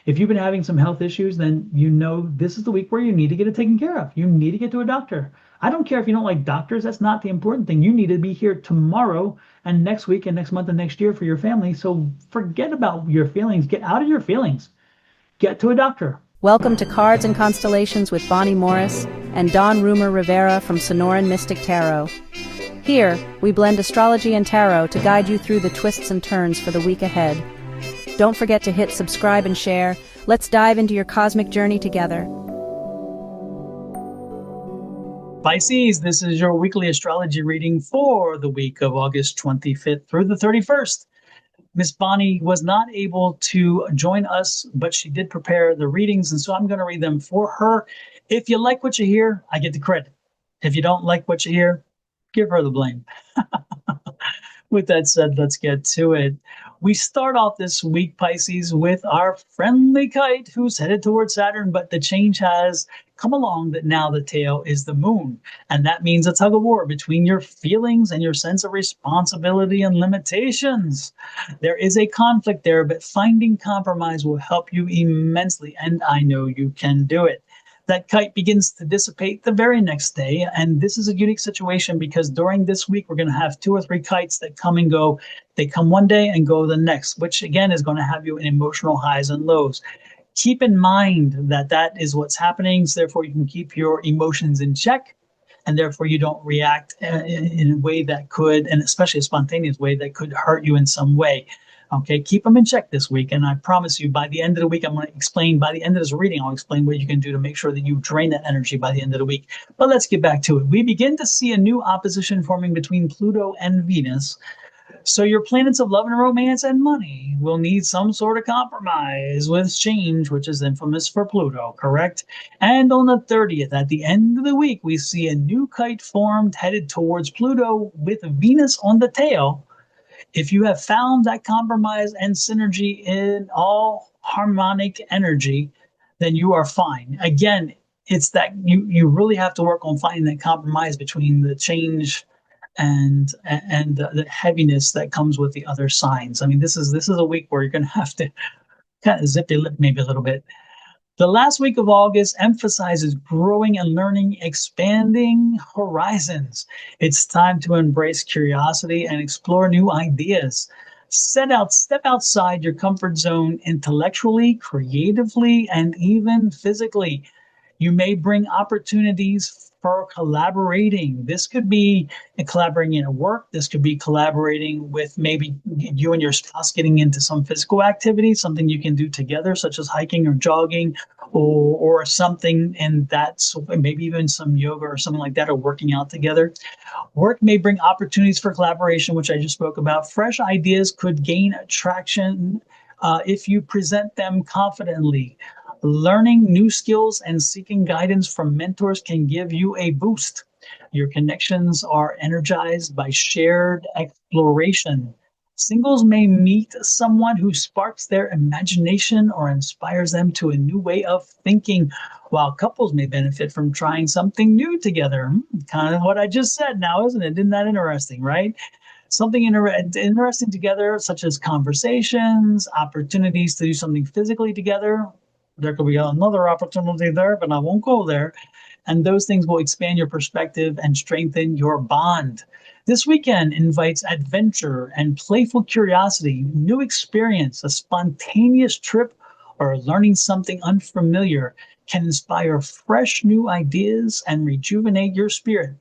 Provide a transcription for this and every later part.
If you've been having some health issues, then you know this is the week where you need to get it taken care of. You need to get to a doctor. I don't care if you don't like doctors. That's not the important thing. You need to be here tomorrow and next week and next month and next year for your family. So forget about your feelings. Get out of your feelings. Get to a doctor. Welcome to Cards and Constellations with Bonnie Morris and Don Rumor Rivera from Sonoran Mystic Tarot. Here, we blend astrology and tarot to guide you through the twists and turns for the week ahead. Don't forget to hit subscribe and share. Let's dive into your cosmic journey together. Pisces, this is your weekly astrology reading for the week of August 25th through the 31st. Miss Bonnie was not able to join us, but she did prepare the readings, and so I'm going to read them for her. If you like what you hear, I get the credit. If you don't like what you hear, give her the blame. With that said, let's get to it. We start off this week, Pisces, with our friendly kite who's headed towards Saturn, but the change has come along that now the tail is the moon. And that means a tug of war between your feelings and your sense of responsibility and limitations. There is a conflict there, but finding compromise will help you immensely, and I know you can do it. That kite begins to dissipate the very next day. And this is a unique situation because during this week, we're going to have 2 or 3 kites that come and go. They come one day and go the next, which again is going to have you in emotional highs and lows. Keep in mind that that is what's happening. So therefore, you can keep your emotions in check. And therefore, you don't react in a way that could, and especially a spontaneous way that could hurt you in some way. Okay, keep them in check this week. And I promise you, by the end of the week, I'm going to explain, by the end of this reading, I'll explain what you can do to make sure that you drain that energy by the end of the week. But let's get back to it. We begin to see a new opposition forming between Pluto and Venus. So your planets of love and romance and money will need some sort of compromise with change, which is infamous for Pluto, correct? And on the 30th, at the end of the week, we see a new kite formed headed towards Pluto with Venus on the tail. If you have found that compromise and synergy in all harmonic energy, then you are fine. Again, it's that you really have to work on finding that compromise between the change and the heaviness that comes with the other signs. I mean, this is a week where you're going to have to kind of zip your lip maybe a little bit. The last week of August emphasizes growing and learning, expanding horizons. It's time to embrace curiosity and explore new ideas. Step outside your comfort zone intellectually, creatively, and even physically. You may bring opportunities for collaborating. This could be collaborating at work. This could be collaborating with maybe you and your spouse getting into some physical activity, something you can do together, such as hiking or jogging, or something in that, so maybe even some yoga or something like that, or working out together. Work may bring opportunities for collaboration, which I just spoke about. Fresh ideas could gain traction if you present them confidently. Learning new skills and seeking guidance from mentors can give you a boost. Your connections are energized by shared exploration. Singles may meet someone who sparks their imagination or inspires them to a new way of thinking, while couples may benefit from trying something new together. Kind of what I just said now, isn't it? Isn't that interesting, right? Something interesting together, such as conversations, opportunities to do something physically together. There could be another opportunity there, but I won't go there. And those things will expand your perspective and strengthen your bond. This weekend invites adventure and playful curiosity, new experience, a spontaneous trip, or learning something unfamiliar can inspire fresh new ideas and rejuvenate your spirit.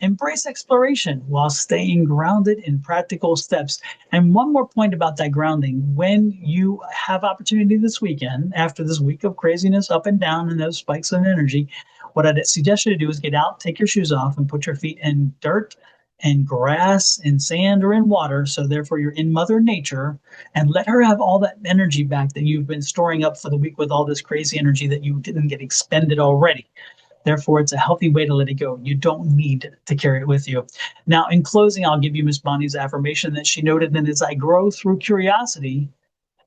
Embrace exploration while staying grounded in practical steps. And one more point about that grounding. When you have opportunity this weekend, after this week of craziness up and down and those spikes in energy, what I'd suggest you to do is get out, take your shoes off, and put your feet in dirt and grass and sand or in water. So therefore you're in Mother Nature, and let her have all that energy back that you've been storing up for the week with all this crazy energy that you didn't get expended already. Therefore, it's a healthy way to let it go. You don't need to carry it with you. Now, in closing, I'll give you Miss Bonnie's affirmation that she noted that as I grow through curiosity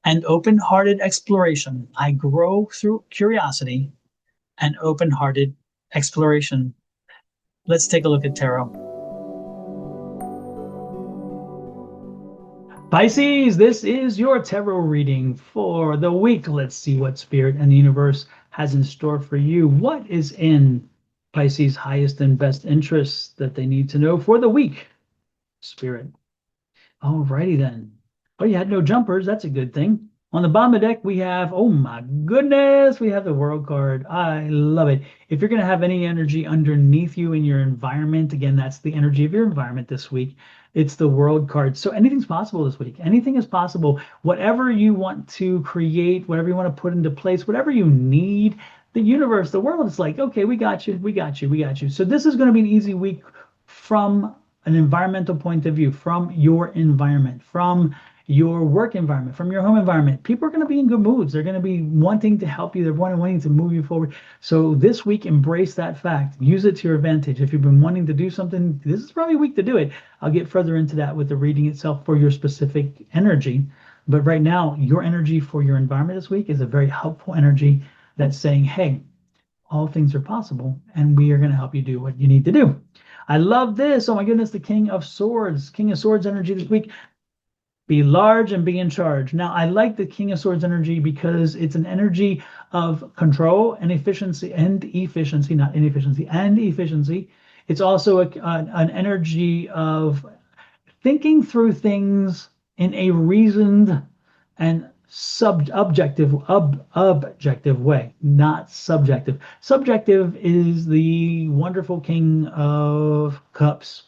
and open-hearted exploration, I grow through curiosity and open-hearted exploration. Let's take a look at tarot. Pisces, this is your tarot reading for the week. Let's see what Spirit and the universe has in store for you. What is in Pisces' highest and best interests that they need to know for the week, Spirit? Alrighty then. Oh, you had no jumpers. That's a good thing. On the bottom of the deck, we have, oh my goodness, we have the World card. I love it. If you're going to have any energy underneath you in your environment, again, that's the energy of your environment this week. It's the World card. So anything's possible this week. Anything is possible. Whatever you want to create, whatever you want to put into place, whatever you need, the universe, the world is like, okay, we got you, we got you, we got you. So this is going to be an easy week from an environmental point of view, from your environment, from your work environment, from your home environment. People are going to be in good moods. They're going to be wanting to help you. They're wanting to move you forward. So this week, embrace that fact. Use it to your advantage. If you've been wanting to do something, this is probably a week to do it. I'll get further into that with the reading itself for your specific energy. But right now, your energy for your environment this week is a very helpful energy that's saying, hey, all things are possible, and we are going to help you do what you need to do. I love this. Oh my goodness, the King of Swords. King of Swords energy this week. Be large and be in charge. Now, I like the King of Swords energy because it's an energy of control and efficiency, not inefficiency, and efficiency. It's also an energy of thinking through things in a reasoned and objective way, not subjective. Subjective is the wonderful King of Cups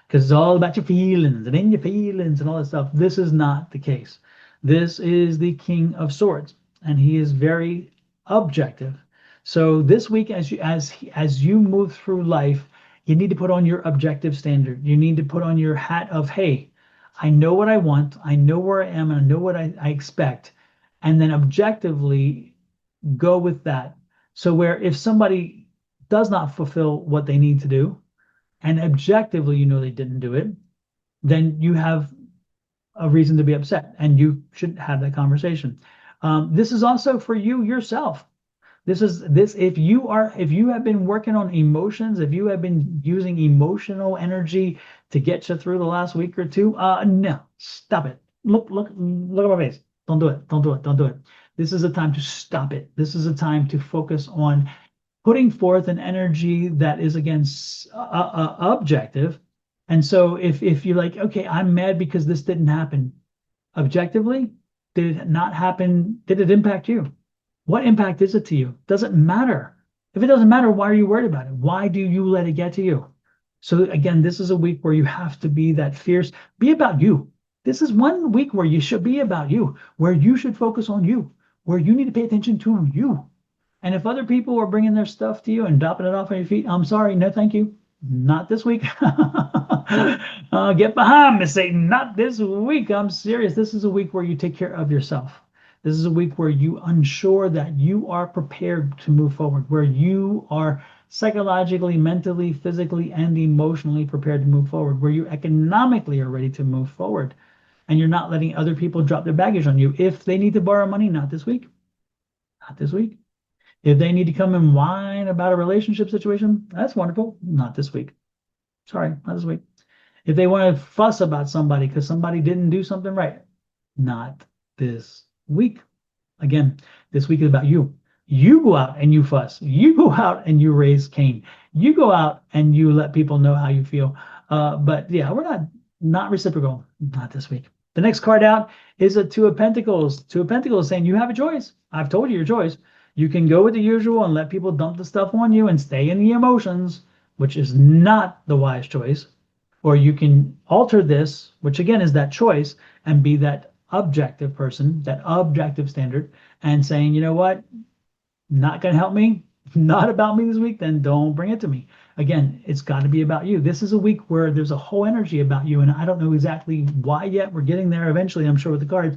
because it's all about your feelings and in your feelings and all that stuff. This is not the case. This is the King of Swords, and he is very objective. So this week, as you move through life, you need to put on your objective standard. You need to put on your hat of, hey, I know what I want, I know where I am, and I know what I expect, and then objectively go with that. So where if somebody does not fulfill what they need to do, and objectively you know they didn't do it, then you have a reason to be upset, and you should have that conversation. This is also for you yourself. This if you have been working on emotions, if you have been using emotional energy to get you through the last week or two, no, stop it. Look at my face. Don't do it. Don't do it. Don't do it. This is a time to stop it. This is a time to focus on putting forth an energy that is against objective. And so if you're like, okay, I'm mad because this didn't happen, objectively, did it not happen? Did it impact you? What impact is it to you? Doesn't matter. If it doesn't matter, why are you worried about it? Why do you let it get to you? So again, this is a week where you have to be that fierce, be about you. This is one week where you should be about you, where you should focus on you, where you need to pay attention to you. And if other people are bringing their stuff to you and dropping it off on your feet, I'm sorry, no thank you. Not this week. Get behind me, Satan. Not this week. I'm serious. This is a week where you take care of yourself. This is a week where you ensure that you are prepared to move forward, where you are psychologically, mentally, physically, and emotionally prepared to move forward, where you economically are ready to move forward, and you're not letting other people drop their baggage on you. If they need to borrow money, not this week. Not this week. If they need to come and whine about a relationship situation, that's wonderful. Not this week. Sorry, not this week. If they want to fuss about somebody because somebody didn't do something right, not this week. Again, this week is about you. You go out and you fuss. You go out and you raise Cain. You go out and you let people know how you feel. But yeah, we're not reciprocal. Not this week. The next card out is a Two of Pentacles. Two of Pentacles saying you have a choice. I've told you your choice. You can go with the usual and let people dump the stuff on you and stay in the emotions, which is not the wise choice. Or you can alter this, which again is that choice, and be that objective person, that objective standard, and saying, you know what, not going to help me, not about me this week, then don't bring it to me. Again, it's got to be about you. This is a week where there's a whole energy about you, and I don't know exactly why yet. We're getting there eventually, I'm sure, with the cards.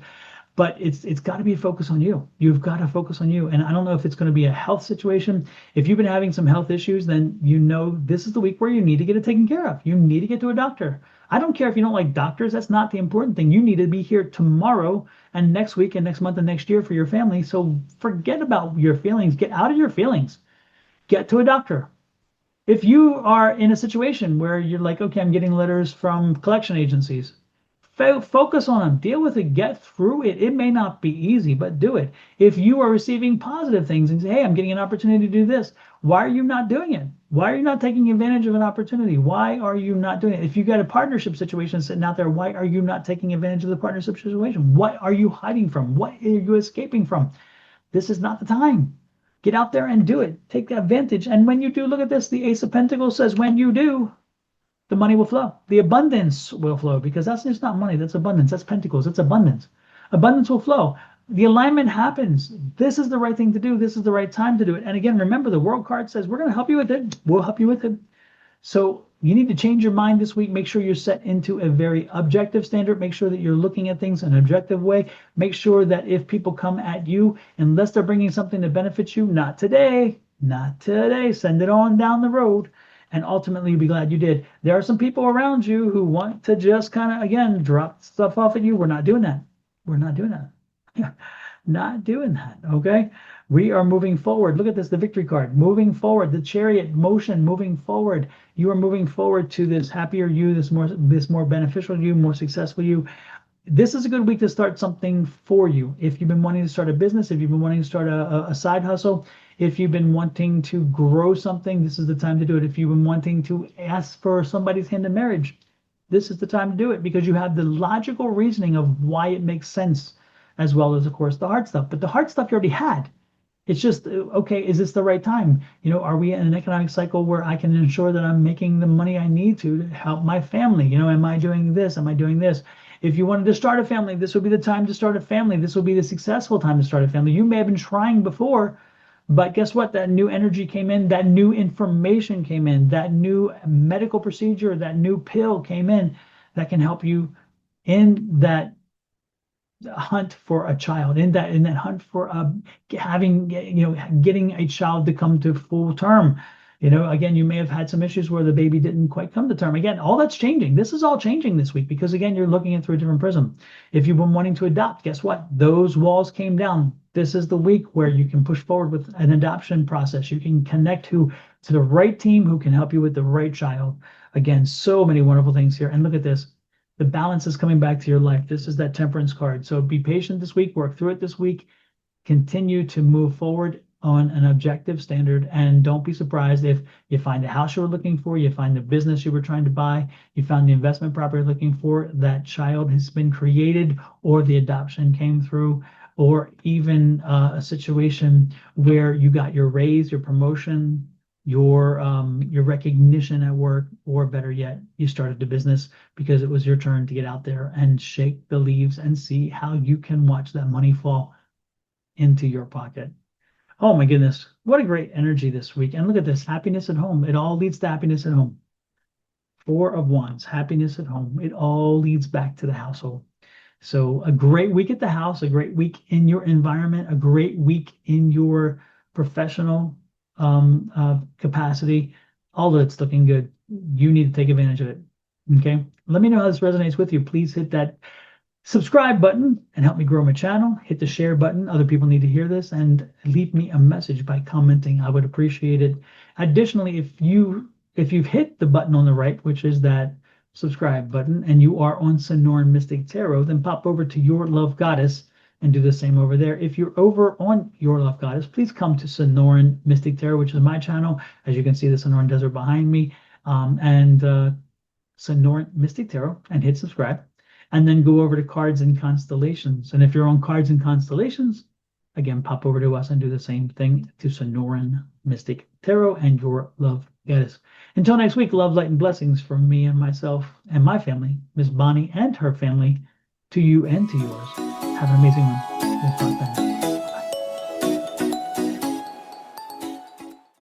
But it's got to be a focus on you. You've got to focus on you. And I don't know if it's going to be a health situation. If you've been having some health issues, then you know this is the week where you need to get it taken care of. You need to get to a doctor. I don't care if you don't like doctors. That's not the important thing. You need to be here tomorrow and next week and next month and next year for your family. So forget about your feelings. Get out of your feelings. Get to a doctor. If you are in a situation where you're like, okay, I'm getting letters from collection agencies, Focus on them, deal with it, get through it. It may not be easy, but do it. If you are receiving positive things and say, hey, I'm getting an opportunity to do this, why are you not doing it? Why are you not taking advantage of an opportunity? Why are you not doing it? If you got a partnership situation sitting out there, why are you not taking advantage of the partnership situation? What are you hiding from? What are you escaping from? This is not the time. Get out there and do it. Take advantage. And when you do, look at this. The Ace of Pentacles says, when you do, the money will flow. The abundance will flow, because that's just not money. That's abundance. That's pentacles. That's abundance. Abundance will flow. The alignment happens. This is the right thing to do. This is the right time to do it. And again, remember, the World card says we're going to help you with it. We'll help you with it. So you need to change your mind this week. Make sure you're set into a very objective standard. Make sure that you're looking at things in an objective way. Make sure that if people come at you, unless they're bringing something that benefits you, not today, not today, send it on down the road. And ultimately, you'll be glad you did. There are some people around you who want to just kind of, again, drop stuff off at you. We're not doing that. We're not doing that. Not doing that, okay? We are moving forward. Look at this, the victory card. Moving forward, the chariot motion, moving forward. You are moving forward to this happier you, this more beneficial you, more successful you. This is a good week to start something for you. If you've been wanting to start a business, if you've been wanting to start a side hustle, if you've been wanting to grow something, this is the time to do it. If you've been wanting to ask for somebody's hand in marriage, this is the time to do it, because you have the logical reasoning of why it makes sense, as well as, of course, the hard stuff. But the hard stuff you already had. It's just, okay, is this the right time? You know, are we in an economic cycle where I can ensure that I'm making the money I need to help my family? You know, am I doing this? Am I doing this? If you wanted to start a family, this would be the time to start a family. This will be the successful time to start a family. You may have been trying before, but guess what? That new energy came in, that new information came in, that new medical procedure, that new pill came in that can help you in that hunt for a child, in that hunt for having, getting a child to come to full term. You know, again, you may have had some issues where the baby didn't quite come to term. Again, all that's changing. This is all changing this week, because again, you're looking at through a different prism. If you've been wanting to adopt, guess what? Those walls came down. This is the week where you can push forward with an adoption process. You can connect to the right team who can help you with the right child. Again, so many wonderful things here. And look at this. The balance is coming back to your life. This is that temperance card. So be patient this week. Work through it this week. Continue to move forward on an objective standard, and don't be surprised if you find the house you were looking for, you find the business you were trying to buy, you found the investment property you're looking for, that child has been created, or the adoption came through, or even a situation where you got your raise, your promotion, your recognition at work, or better yet, you started a business because it was your turn to get out there and shake the leaves and see how you can watch that money fall into your pocket. Oh my goodness, what a great energy this week. And look at this, happiness at home. It all leads to happiness at home. Four of Wands, happiness at home. It all leads back to the household. So a great week at the house, a great week in your environment, a great week in your professional capacity. All of it's looking good. You need to take advantage of it. Okay. Let me know how this resonates with you. Please hit that subscribe button and help me grow my channel. Hit the share button. Other people need to hear this, and leave me a message by commenting. I would appreciate it. Additionally, if you've hit the button on the right, which is that subscribe button, and you are on Sonoran Mystic Tarot, then pop over to Your Love Goddess and do the same over there. If you're over on Your Love Goddess, please come to Sonoran Mystic Tarot, which is my channel. As you can see, the Sonoran Desert behind me, and Sonoran Mystic Tarot, and hit subscribe. And then go over to Cards and Constellations. And if you're on Cards and Constellations, again, pop over to us and do the same thing to Sonoran Mystic Tarot and Your Love Goddess. Until next week, love, light, and blessings from me and myself and my family, Miss Bonnie and her family, to you and to yours. Have an amazing one. We'll talk